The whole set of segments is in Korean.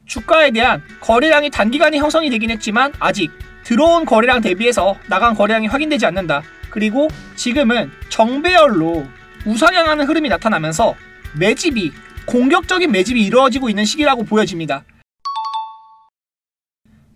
주가에 대한 거래량이 단기간에 형성이 되긴 했지만 아직 들어온 거래량 대비해서 나간 거래량이 확인되지 않는다. 그리고 지금은 정배열로 우상향하는 흐름이 나타나면서 공격적인 매집이 이루어지고 있는 시기라고 보여집니다.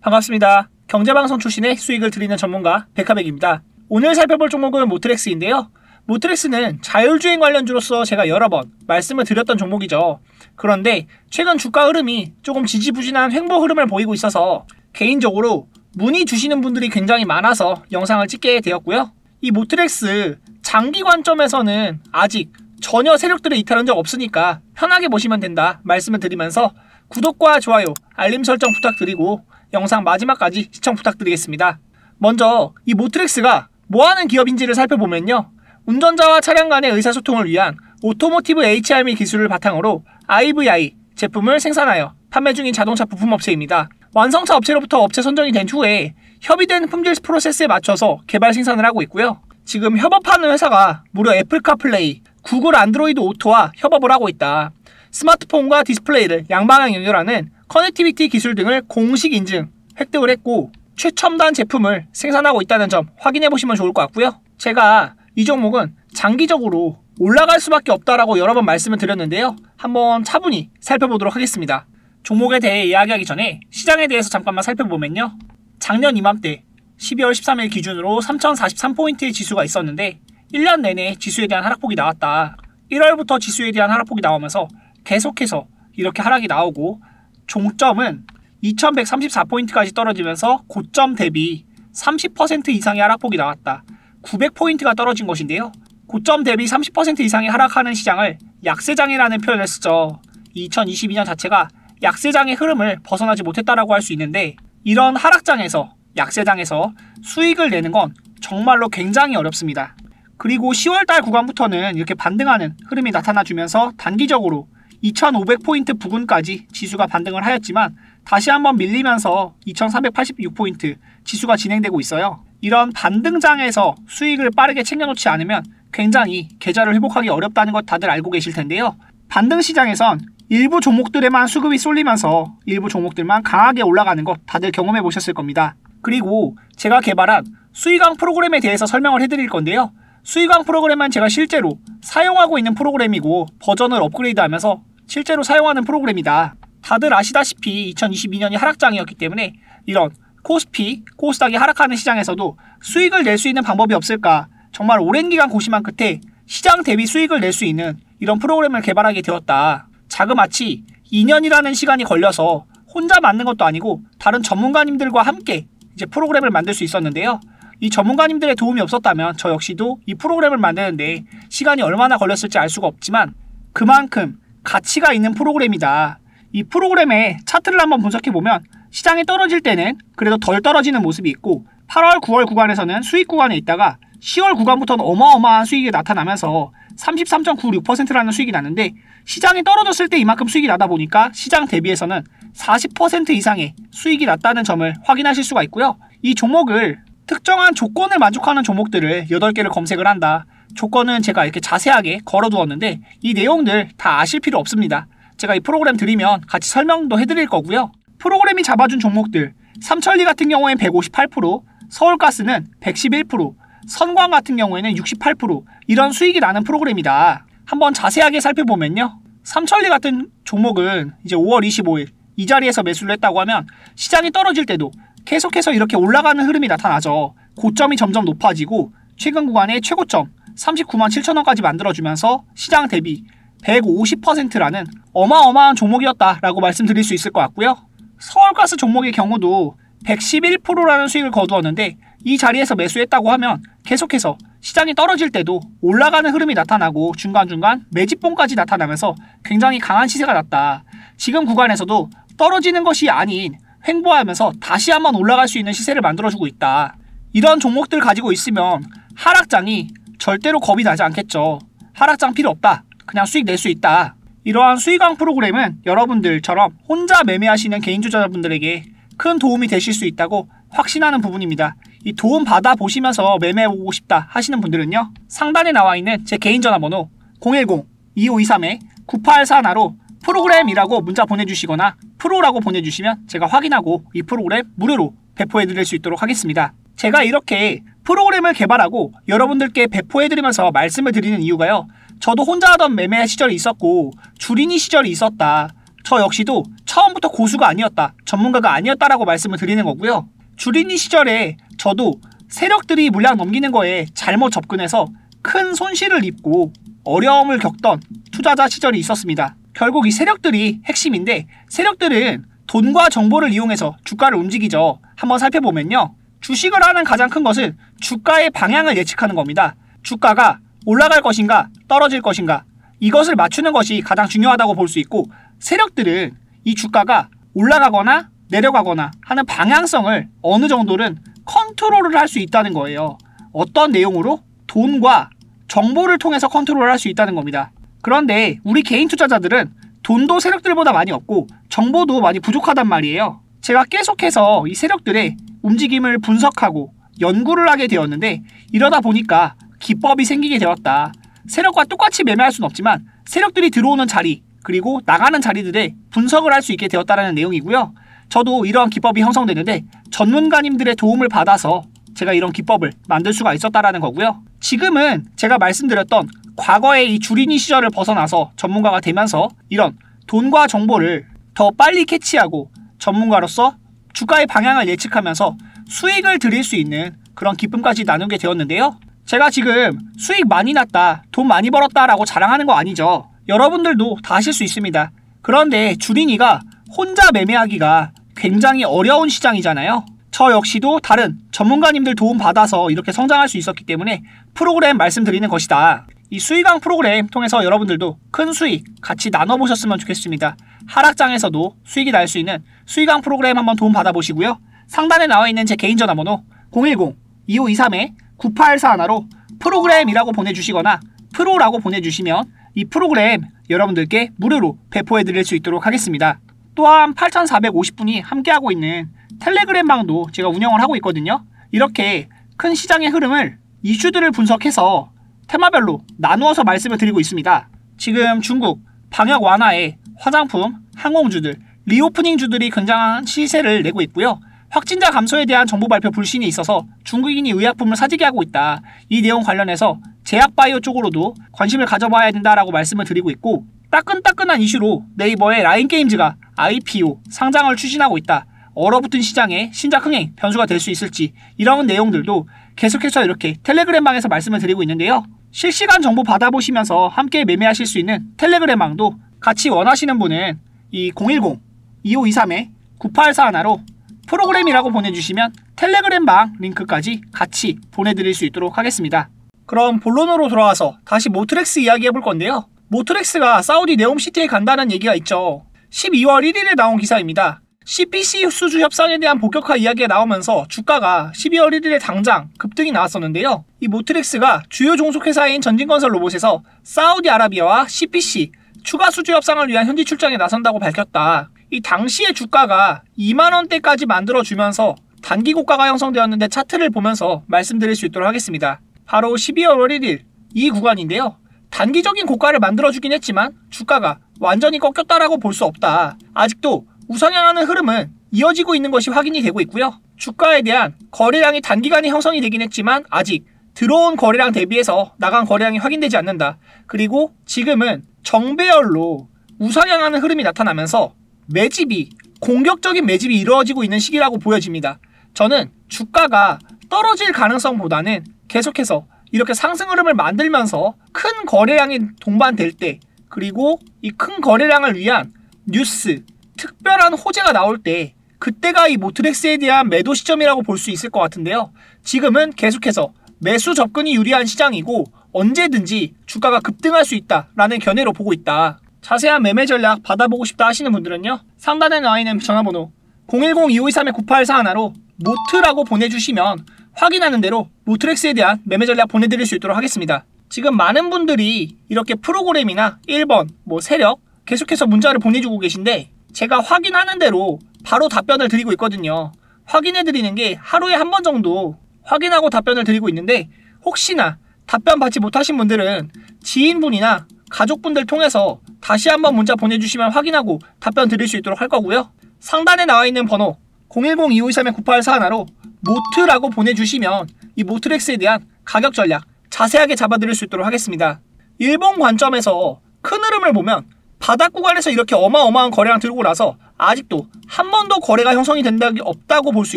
반갑습니다. 경제방송 출신의 수익을 드리는 전문가 백하백입니다. 오늘 살펴볼 종목은 모트렉스인데요. 모트렉스는 자율주행 관련주로서 제가 여러 번 말씀을 드렸던 종목이죠. 그런데 최근 주가 흐름이 조금 지지부진한 횡보 흐름을 보이고 있어서 개인적으로 문의 주시는 분들이 굉장히 많아서 영상을 찍게 되었고요. 이 모트렉스 장기 관점에서는 아직 전혀 세력들을 이탈한 적 없으니까 편하게 보시면 된다 말씀을 드리면서 구독과 좋아요, 알림 설정 부탁드리고 영상 마지막까지 시청 부탁드리겠습니다. 먼저 이 모트렉스가 뭐하는 기업인지를 살펴보면요. 운전자와 차량 간의 의사소통을 위한 오토모티브 HRM 기술을 바탕으로 IVI 제품을 생산하여 판매 중인 자동차 부품업체입니다. 완성차 업체로부터 업체 선정이 된 후에 협의된 품질 프로세스에 맞춰서 개발 생산을 하고 있고요. 지금 협업하는 회사가 무려 애플 카플레이, 구글 안드로이드 오토와 협업을 하고 있다. 스마트폰과 디스플레이를 양방향 연결하는 커넥티비티 기술 등을 공식 인증 획득을 했고 최첨단 제품을 생산하고 있다는 점 확인해 보시면 좋을 것 같고요. 제가 이 종목은 장기적으로 올라갈 수밖에 없다라고 여러 번 말씀을 드렸는데요. 한번 차분히 살펴보도록 하겠습니다. 종목에 대해 이야기하기 전에 시장에 대해서 잠깐만 살펴보면요. 작년 이맘때 12월 13일 기준으로 3043포인트의 지수가 있었는데 1년 내내 지수에 대한 하락폭이 나왔다. 1월부터 지수에 대한 하락폭이 나오면서 계속해서 이렇게 하락이 나오고 종점은 2134포인트까지 떨어지면서 고점 대비 30% 이상의 하락폭이 나왔다. 900포인트가 떨어진 것인데요. 고점 대비 30% 이상의 하락하는 시장을 약세장이라는 표현을 쓰죠. 2022년 자체가 약세장의 흐름을 벗어나지 못했다라고 할 수 있는데 이런 하락장에서 약세장에서 수익을 내는 건 정말로 굉장히 어렵습니다. 그리고 10월달 구간부터는 이렇게 반등하는 흐름이 나타나주면서 단기적으로 2500포인트 부근까지 지수가 반등을 하였지만 다시 한번 밀리면서 2386포인트 지수가 진행되고 있어요. 이런 반등장에서 수익을 빠르게 챙겨놓지 않으면 굉장히 계좌를 회복하기 어렵다는 것 다들 알고 계실 텐데요. 반등 시장에선 일부 종목들에만 수급이 쏠리면서 일부 종목들만 강하게 올라가는 것 다들 경험해 보셨을 겁니다. 그리고 제가 개발한 수익왕 프로그램에 대해서 설명을 해드릴 건데요. 수익왕 프로그램은 제가 실제로 사용하고 있는 프로그램이고 버전을 업그레이드하면서 실제로 사용하는 프로그램이다. 다들 아시다시피 2022년이 하락장이었기 때문에 이런 코스피, 코스닥이 하락하는 시장에서도 수익을 낼 수 있는 방법이 없을까 정말 오랜 기간 고심한 끝에 시장 대비 수익을 낼 수 있는 이런 프로그램을 개발하게 되었다. 자그마치 2년이라는 시간이 걸려서 혼자 만든 것도 아니고 다른 전문가님들과 함께 이제 프로그램을 만들 수 있었는데요. 이 전문가님들의 도움이 없었다면 저 역시도 이 프로그램을 만드는데 시간이 얼마나 걸렸을지 알 수가 없지만 그만큼 가치가 있는 프로그램이다. 이 프로그램의 차트를 한번 분석해보면 시장이 떨어질 때는 그래도 덜 떨어지는 모습이 있고 8월, 9월 구간에서는 수익 구간에 있다가 10월 구간부터는 어마어마한 수익이 나타나면서 33.96%라는 수익이 났는데 시장이 떨어졌을 때 이만큼 수익이 나다 보니까 시장 대비해서는 40% 이상의 수익이 났다는 점을 확인하실 수가 있고요. 이 종목을 특정한 조건을 만족하는 종목들을 8개를 검색을 한다. 조건은 제가 이렇게 자세하게 걸어두었는데 이 내용들 다 아실 필요 없습니다. 제가 이 프로그램 드리면 같이 설명도 해드릴 거고요. 프로그램이 잡아준 종목들 삼천리 같은 경우에는 158%, 서울가스는 111%, 선광 같은 경우에는 68% 이런 수익이 나는 프로그램이다. 한번 자세하게 살펴보면요. 삼천리 같은 종목은 이제 5월 25일 이 자리에서 매수를 했다고 하면 시장이 떨어질 때도 계속해서 이렇게 올라가는 흐름이 나타나죠. 고점이 점점 높아지고 최근 구간의 최고점 39만 7천원까지 만들어주면서 시장 대비 150%라는 어마어마한 종목이었다라고 말씀드릴 수 있을 것 같고요. 서울가스 종목의 경우도 111%라는 수익을 거두었는데 이 자리에서 매수했다고 하면 계속해서 시장이 떨어질 때도 올라가는 흐름이 나타나고 중간중간 매집봉까지 나타나면서 굉장히 강한 시세가 났다. 지금 구간에서도 떨어지는 것이 아닌 횡보하면서 다시 한번 올라갈 수 있는 시세를 만들어주고 있다. 이런 종목들 가지고 있으면 하락장이 절대로 겁이 나지 않겠죠. 하락장 필요 없다. 그냥 수익 낼 수 있다. 이러한 수익왕 프로그램은 여러분들처럼 혼자 매매하시는 개인 투자자분들에게 큰 도움이 되실 수 있다고 확신하는 부분입니다. 이 도움 받아 보시면서 매매해보고 싶다 하시는 분들은요. 상단에 나와 있는 제 개인 전화번호 010-2523-9841로 프로그램이라고 문자 보내주시거나 프로라고 보내주시면 제가 확인하고 이 프로그램 무료로 배포해드릴 수 있도록 하겠습니다. 제가 이렇게 프로그램을 개발하고 여러분들께 배포해드리면서 말씀을 드리는 이유가요. 저도 혼자 하던 매매 시절이 있었고 주린이 시절이 있었다. 저 역시도 처음부터 고수가 아니었다. 전문가가 아니었다라고 말씀을 드리는 거고요. 주린이 시절에 저도 세력들이 물량 넘기는 거에 잘못 접근해서 큰 손실을 입고 어려움을 겪던 투자자 시절이 있었습니다. 결국 이 세력들이 핵심인데 세력들은 돈과 정보를 이용해서 주가를 움직이죠. 한번 살펴보면요. 주식을 하는 가장 큰 것은 주가의 방향을 예측하는 겁니다. 주가가 올라갈 것인가 떨어질 것인가 이것을 맞추는 것이 가장 중요하다고 볼 수 있고 세력들은 이 주가가 올라가거나 내려가거나 하는 방향성을 어느 정도는 컨트롤을 할 수 있다는 거예요. 어떤 내용으로? 돈과 정보를 통해서 컨트롤을 할 수 있다는 겁니다. 그런데 우리 개인 투자자들은 돈도 세력들보다 많이 없고 정보도 많이 부족하단 말이에요. 제가 계속해서 이 세력들의 움직임을 분석하고 연구를 하게 되었는데 이러다 보니까 기법이 생기게 되었다. 세력과 똑같이 매매할 수는 없지만 세력들이 들어오는 자리 그리고 나가는 자리들에 분석을 할 수 있게 되었다는 내용이고요. 저도 이러한 기법이 형성되는데 전문가님들의 도움을 받아서 제가 이런 기법을 만들 수가 있었다라는 거고요. 지금은 제가 말씀드렸던 과거의 이 주린이 시절을 벗어나서 전문가가 되면서 이런 돈과 정보를 더 빨리 캐치하고 전문가로서 주가의 방향을 예측하면서 수익을 드릴 수 있는 그런 기쁨까지 나누게 되었는데요. 제가 지금 수익 많이 났다, 돈 많이 벌었다 라고 자랑하는 거 아니죠. 여러분들도 다 하실 수 있습니다. 그런데 주린이가 혼자 매매하기가 굉장히 어려운 시장이잖아요. 저 역시도 다른 전문가님들 도움 받아서 이렇게 성장할 수 있었기 때문에 프로그램 말씀드리는 것이다. 이 수익왕 프로그램 통해서 여러분들도 큰 수익 같이 나눠보셨으면 좋겠습니다. 하락장에서도 수익이 날 수 있는 수익왕 프로그램 한번 도움 받아보시고요. 상단에 나와있는 제 개인 전화번호 010-2523-9841로 프로그램이라고 보내주시거나 프로라고 보내주시면 이 프로그램 여러분들께 무료로 배포해드릴 수 있도록 하겠습니다. 또한 8,450분이 함께하고 있는 텔레그램 방도 제가 운영을 하고 있거든요. 이렇게 큰 시장의 흐름을 이슈들을 분석해서 테마별로 나누어서 말씀을 드리고 있습니다. 지금 중국 방역 완화에 화장품, 항공주들, 리오프닝주들이 굉장한 시세를 내고 있고요. 확진자 감소에 대한 정보 발표 불신이 있어서 중국인이 의약품을 사재기 하고 있다. 이 내용 관련해서 제약바이오 쪽으로도 관심을 가져봐야 된다라고 말씀을 드리고 있고 따끈따끈한 이슈로 네이버의 라인게임즈가 IPO 상장을 추진하고 있다. 얼어붙은 시장에 신작 흥행 변수가 될 수 있을지 이런 내용들도 계속해서 이렇게 텔레그램방에서 말씀을 드리고 있는데요. 실시간 정보 받아보시면서 함께 매매하실 수 있는 텔레그램방도 같이 원하시는 분은 이 010-2523-9841로 프로그램이라고 보내주시면 텔레그램방 링크까지 같이 보내드릴 수 있도록 하겠습니다. 그럼 본론으로 돌아와서 다시 모트렉스 이야기 해볼 건데요. 모트렉스가 사우디 네옴시티에 간다는 얘기가 있죠. 12월 1일에 나온 기사입니다. CPC 수주 협상에 대한 본격화 이야기가 나오면서 주가가 12월 1일에 당장 급등이 나왔었는데요. 이 모트렉스가 주요 종속회사인 전진건설 로봇에서 사우디아라비아와 CPC 추가 수주 협상을 위한 현지 출장에 나선다고 밝혔다. 이 당시의 주가가 2만원대까지 만들어주면서 단기 고가가 형성되었는데 차트를 보면서 말씀드릴 수 있도록 하겠습니다. 바로 12월 1일 이 구간인데요. 단기적인 고가를 만들어주긴 했지만 주가가 완전히 꺾였다라고 볼 수 없다. 아직도 우상향하는 흐름은 이어지고 있는 것이 확인이 되고 있고요. 주가에 대한 거래량이 단기간에 형성이 되긴 했지만 아직 들어온 거래량 대비해서 나간 거래량이 확인되지 않는다. 그리고 지금은 정배열로 우상향하는 흐름이 나타나면서 매집이 공격적인 매집이 이루어지고 있는 시기라고 보여집니다. 저는 주가가 떨어질 가능성보다는 계속해서 이렇게 상승 흐름을 만들면서 큰 거래량이 동반될 때 그리고 이 큰 거래량을 위한 뉴스 특별한 호재가 나올 때 그때가 이 모트렉스에 대한 매도 시점이라고 볼 수 있을 것 같은데요. 지금은 계속해서 매수 접근이 유리한 시장이고 언제든지 주가가 급등할 수 있다라는 견해로 보고 있다. 자세한 매매 전략 받아보고 싶다 하시는 분들은요. 상단에 나와있는 전화번호 010-2523-9841로 모트라고 보내주시면 확인하는 대로 모트렉스에 대한 매매 전략 보내드릴 수 있도록 하겠습니다. 지금 많은 분들이 이렇게 프로그램이나 1번, 세력 계속해서 문자를 보내주고 계신데 제가 확인하는 대로 바로 답변을 드리고 있거든요. 확인해드리는 게 하루에 한 번 정도 확인하고 답변을 드리고 있는데 혹시나 답변 받지 못하신 분들은 지인분이나 가족분들 통해서 다시 한번 문자 보내주시면 확인하고 답변 드릴 수 있도록 할 거고요. 상단에 나와 있는 번호 010-2523-9841로 모트라고 보내주시면 이 모트렉스에 대한 가격 전략 자세하게 잡아드릴 수 있도록 하겠습니다. 일본 관점에서 큰 흐름을 보면 바닥 구간에서 이렇게 어마어마한 거래량 들고 나서 아직도 한 번도 거래가 형성이 된 적이 없다고 볼 수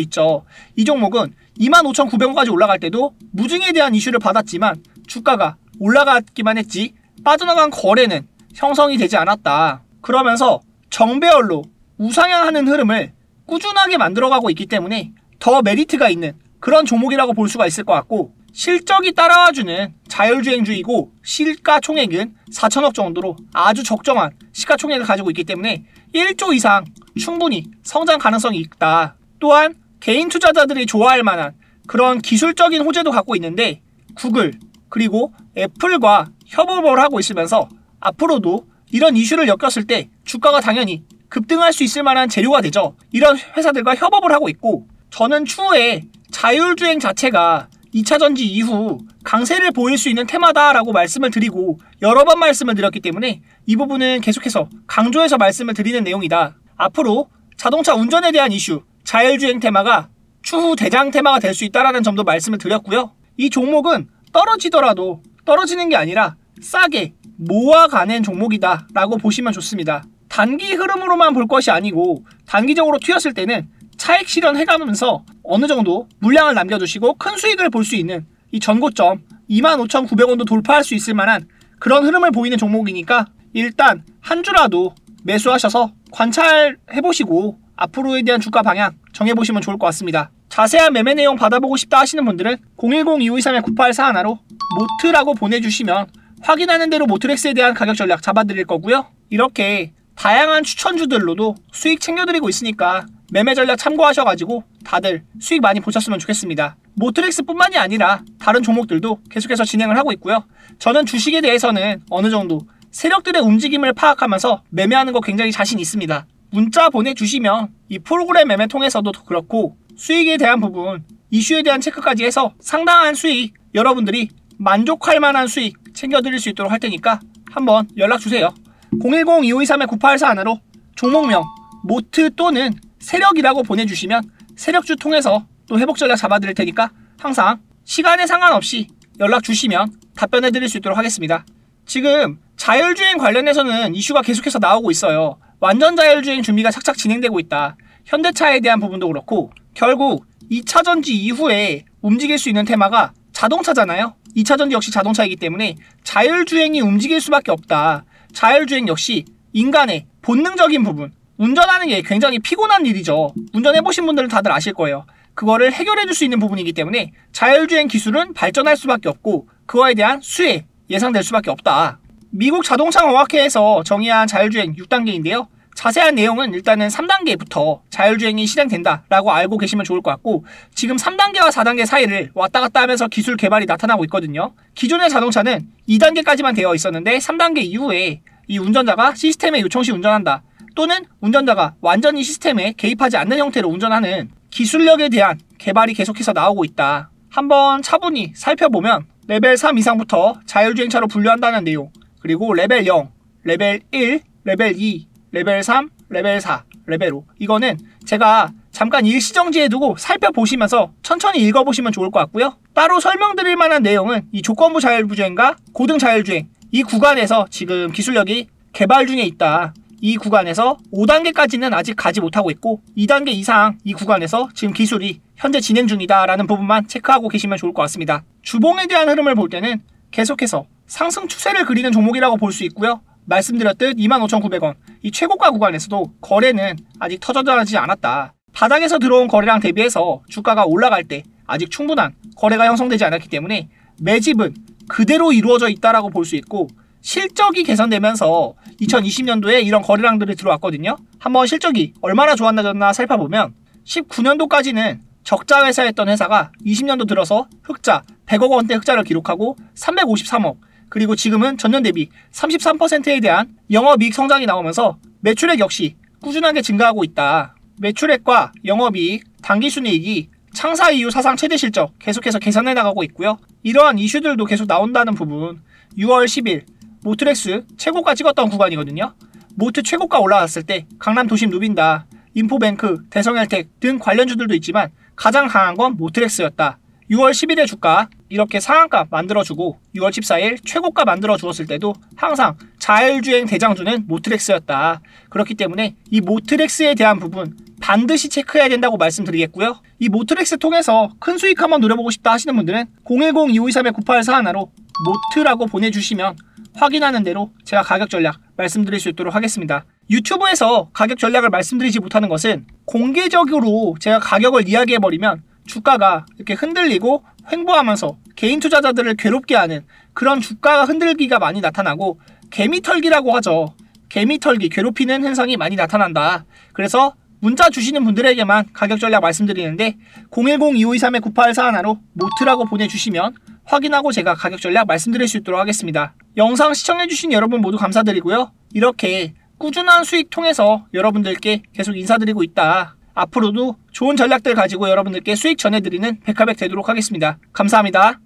있죠. 이 종목은 25,900원까지 올라갈 때도 무증에 대한 이슈를 받았지만 주가가 올라갔기만 했지 빠져나간 거래는 형성이 되지 않았다. 그러면서 정배열로 우상향하는 흐름을 꾸준하게 만들어가고 있기 때문에 더 메리트가 있는 그런 종목이라고 볼 수가 있을 것 같고, 실적이 따라와주는 자율주행주이고 시가총액은 4천억 정도로 아주 적정한 시가총액을 가지고 있기 때문에 1조 이상 충분히 성장 가능성이 있다. 또한 개인 투자자들이 좋아할 만한 그런 기술적인 호재도 갖고 있는데 구글 그리고 애플과 협업을 하고 있으면서 앞으로도 이런 이슈를 엮였을 때 주가가 당연히 급등할 수 있을 만한 재료가 되죠. 이런 회사들과 협업을 하고 있고, 저는 추후에 자율주행 자체가 2차 전지 이후 강세를 보일 수 있는 테마다라고 말씀을 드리고 여러 번 말씀을 드렸기 때문에 이 부분은 계속해서 강조해서 말씀을 드리는 내용이다. 앞으로 자동차 운전에 대한 이슈, 자율주행 테마가 추후 대장 테마가 될 수 있다는 점도 말씀을 드렸고요. 이 종목은 떨어지더라도 떨어지는 게 아니라 싸게 모아가는 종목이다 라고 보시면 좋습니다. 단기 흐름으로만 볼 것이 아니고 단기적으로 튀었을 때는 차익 실현해가면서 어느 정도 물량을 남겨두시고 큰 수익을 볼 수 있는 이 전고점 25,900원도 돌파할 수 있을 만한 그런 흐름을 보이는 종목이니까 일단 한 주라도 매수하셔서 관찰해보시고 앞으로에 대한 주가 방향 정해보시면 좋을 것 같습니다. 자세한 매매 내용 받아보고 싶다 하시는 분들은 010-2523-9841로 모트라고 보내주시면 확인하는 대로 모트렉스에 대한 가격 전략 잡아드릴 거고요. 이렇게 다양한 추천주들로도 수익 챙겨드리고 있으니까 매매 전략 참고하셔가지고 다들 수익 많이 보셨으면 좋겠습니다. 모트렉스 뿐만이 아니라 다른 종목들도 계속해서 진행을 하고 있고요. 저는 주식에 대해서는 어느 정도 세력들의 움직임을 파악하면서 매매하는 거 굉장히 자신 있습니다. 문자 보내주시면 이 프로그램 매매 통해서도 그렇고 수익에 대한 부분, 이슈에 대한 체크까지 해서 상당한 수익, 여러분들이 만족할 만한 수익 챙겨드릴 수 있도록 할 테니까 한번 연락주세요. 010-2523-9841로 종목명 모트 또는 세력이라고 보내주시면 세력주 통해서 또 회복 전략 잡아드릴 테니까 항상 시간에 상관없이 연락주시면 답변해드릴 수 있도록 하겠습니다. 지금 자율주행 관련해서는 이슈가 계속해서 나오고 있어요. 완전 자율주행 준비가 착착 진행되고 있다. 현대차에 대한 부분도 그렇고 결국 2차 전지 이후에 움직일 수 있는 테마가 자동차잖아요. 2차 전지 역시 자동차이기 때문에 자율주행이 움직일 수밖에 없다. 자율주행 역시 인간의 본능적인 부분, 운전하는 게 굉장히 피곤한 일이죠. 운전해보신 분들은 다들 아실 거예요. 그거를 해결해줄 수 있는 부분이기 때문에 자율주행 기술은 발전할 수밖에 없고 그거에 대한 수혜 예상될 수밖에 없다. 미국 자동차공학회에서 정의한 자율주행 6단계인데요. 자세한 내용은 일단은 3단계부터 자율주행이 실행된다 라고 알고 계시면 좋을 것 같고, 지금 3단계와 4단계 사이를 왔다 갔다 하면서 기술 개발이 나타나고 있거든요. 기존의 자동차는 2단계까지만 되어 있었는데 3단계 이후에 이 운전자가 시스템에 요청 시 운전한다, 또는 운전자가 완전히 시스템에 개입하지 않는 형태로 운전하는 기술력에 대한 개발이 계속해서 나오고 있다. 한번 차분히 살펴보면 레벨 3 이상부터 자율주행차로 분류한다는 내용, 그리고 레벨 0, 레벨 1, 레벨 2, 레벨 3, 레벨 4, 레벨 5, 이거는 제가 잠깐 일시정지해 두고 살펴보시면서 천천히 읽어보시면 좋을 것 같고요. 따로 설명드릴 만한 내용은 이 조건부 자율주행과 고등 자율주행 이 구간에서 지금 기술력이 개발 중에 있다. 이 구간에서 5단계까지는 아직 가지 못하고 있고 2단계 이상 이 구간에서 지금 기술이 현재 진행 중이다 라는 부분만 체크하고 계시면 좋을 것 같습니다. 주봉에 대한 흐름을 볼 때는 계속해서 상승 추세를 그리는 종목이라고 볼 수 있고요. 말씀드렸듯 25,900원 이 최고가 구간에서도 거래는 아직 터져나지 않았다. 바닥에서 들어온 거래량 대비해서 주가가 올라갈 때 아직 충분한 거래가 형성되지 않았기 때문에 매집은 그대로 이루어져 있다라고 볼 수 있고, 실적이 개선되면서 2020년도에 이런 거래량들이 들어왔거든요. 한번 실적이 얼마나 좋았나 살펴보면 19년도까지는 적자 회사였던 회사가 20년도 들어서 흑자 100억 원대 흑자를 기록하고 353억, 그리고 지금은 전년 대비 33%에 대한 영업이익 성장이 나오면서 매출액 역시 꾸준하게 증가하고 있다. 매출액과 영업이익, 당기순이익이 창사 이후 사상 최대 실적 계속해서 개선해 나가고 있고요. 이러한 이슈들도 계속 나온다는 부분, 6월 10일 모트렉스 최고가 찍었던 구간이거든요. 모트 최고가 올라갔을 때 강남 도심 누빈다, 인포뱅크, 대성헬텍 등 관련주들도 있지만 가장 강한 건 모트렉스였다. 6월 10일의 주가 이렇게 상한가 만들어주고 6월 14일 최고가 만들어주었을 때도 항상 자율주행 대장주는 모트렉스였다. 그렇기 때문에 이 모트렉스에 대한 부분 반드시 체크해야 된다고 말씀드리겠고요. 이 모트렉스 통해서 큰 수익 한번 노려보고 싶다 하시는 분들은 010-2523-9841로 모트라고 보내주시면 확인하는 대로 제가 가격 전략 말씀드릴 수 있도록 하겠습니다. 유튜브에서 가격 전략을 말씀드리지 못하는 것은 공개적으로 제가 가격을 이야기해버리면 주가가 이렇게 흔들리고 횡보하면서 개인 투자자들을 괴롭게 하는 그런 주가가 흔들기가 많이 나타나고 개미털기라고 하죠. 개미털기, 괴롭히는 현상이 많이 나타난다. 그래서 문자 주시는 분들에게만 가격 전략 말씀드리는데 010-2523-9841로 모트라고 보내주시면 확인하고 제가 가격 전략 말씀드릴 수 있도록 하겠습니다. 영상 시청해주신 여러분 모두 감사드리고요. 이렇게 꾸준한 수익 통해서 여러분들께 계속 인사드리고 있다. 앞으로도 좋은 전략들 가지고 여러분들께 수익 전해드리는 백화백 되도록 하겠습니다. 감사합니다.